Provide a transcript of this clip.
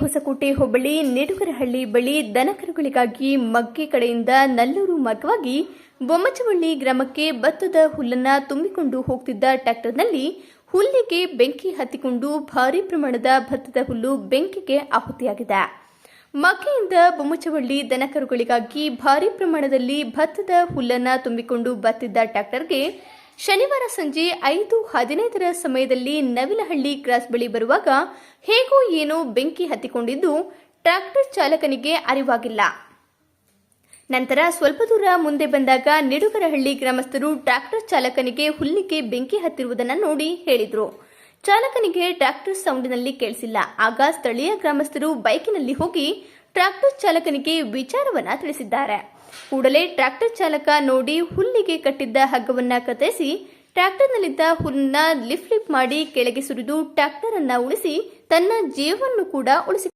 ಹೊಸಕೋಟೆ ಹೋಬಳಿ ನಿಡುಗರಹಳ್ಳಿ ಬಳಿ ದನಕರುಗಳಿಗಾಗಿ ಮಗ್ಗೆ ಕಡೆಯಿಂದ ನಲ್ಲೂರು ಮಾರ್ಗವಾಗಿ ಬೊಮ್ಮಚವಳ್ಳಿ ಗ್ರಾಮಕ್ಕೆ ಭತ್ತದ ಹುಲ್ಲನ್ನು ತುಂಬಿಕೊಂಡು ಹೋಗುತ್ತಿದ್ದ ಟ್ರ್ಯಾಕ್ಟರ್ನಲ್ಲಿ ಹುಲ್ಲಿಗೆ ಬೆಂಕಿ ಹತ್ತಿಕೊಂಡು ಭಾರೀ ಪ್ರಮಾಣದ ಭತ್ತದ ಹುಲ್ಲು ಬೆಂಕಿಗೆ ಆಹುತಿಯಾಗಿದೆ. ಮಗ್ಗೆಯಿಂದ ಬೊಮ್ಮಚವಳ್ಳಿ ದನಕರುಗಳಿಗಾಗಿ ಭಾರೀ ಪ್ರಮಾಣದಲ್ಲಿ ಭತ್ತದ ಹುಲ್ಲನ್ನು ತುಂಬಿಕೊಂಡು ಬತ್ತಿದ್ದ ಟ್ರ್ಯಾಕ್ಟರ್ಗೆ ಶನಿವಾರ ಸಂಜೆ 5:15 ಸಮಯದಲ್ಲಿ ನವಿಲಹಳ್ಳಿ ಕ್ರಾಸ್ ಬಳಿ ಬರುವಾಗ ಹೇಗೋ ಏನೋ ಬೆಂಕಿ ಹತ್ತಿಕೊಂಡಿದ್ದು ಟ್ರ್ಯಾಕ್ಟರ್ ಚಾಲಕನಿಗೆ ಅರಿವಾಗಿಲ್ಲ. ನಂತರ ಸ್ವಲ್ಪ ದೂರ ಮುಂದೆ ಬಂದಾಗ ನಿಡುಗರಹಳ್ಳಿ ಗ್ರಾಮಸ್ಥರು ಟ್ರ್ಯಾಕ್ಟರ್ ಚಾಲಕನಿಗೆ ಹುಲ್ಲಿಗೆ ಬೆಂಕಿ ಹತ್ತಿರುವುದನ್ನು ನೋಡಿ ಹೇಳಿದರು. ಚಾಲಕನಿಗೆ ಟ್ರ್ಯಾಕ್ಟರ್ ಸೌಂಡಿನಲ್ಲಿ ಕೇಳಿಸಿಲ್ಲ. ಆಗ ಸ್ಥಳೀಯ ಗ್ರಾಮಸ್ಥರು ಬೈಕಿನಲ್ಲಿ ಹೋಗಿ ಟ್ರ್ಯಾಕ್ಟರ್ ಚಾಲಕನಿಗೆ ವಿಚಾರವನ್ನ ತಿಳಿಸಿದ್ದಾರೆ. ಕೂಡಲೇ ಟ್ರ್ಯಾಕ್ಟರ್ ಚಾಲಕ ನೋಡಿ ಹುಲ್ಲಿಗೆ ಕಟ್ಟಿದ್ದ ಹಗ್ಗವನ್ನ ಕತ್ತರಿಸಿ ಟ್ರ್ಯಾಕ್ಟರ್ನಲ್ಲಿದ್ದ ಹುಲ್ಲನ್ನ ಲಿಫ್ಟ್ ಮಾಡಿ ಕೆಳಗೆ ಸುರಿದು ಟ್ರ್ಯಾಕ್ಟರ್ ಅನ್ನ ಉಳಿಸಿ ತನ್ನ ಜೀವವನ್ನು ಕೂಡ ಉಳಿಸಿ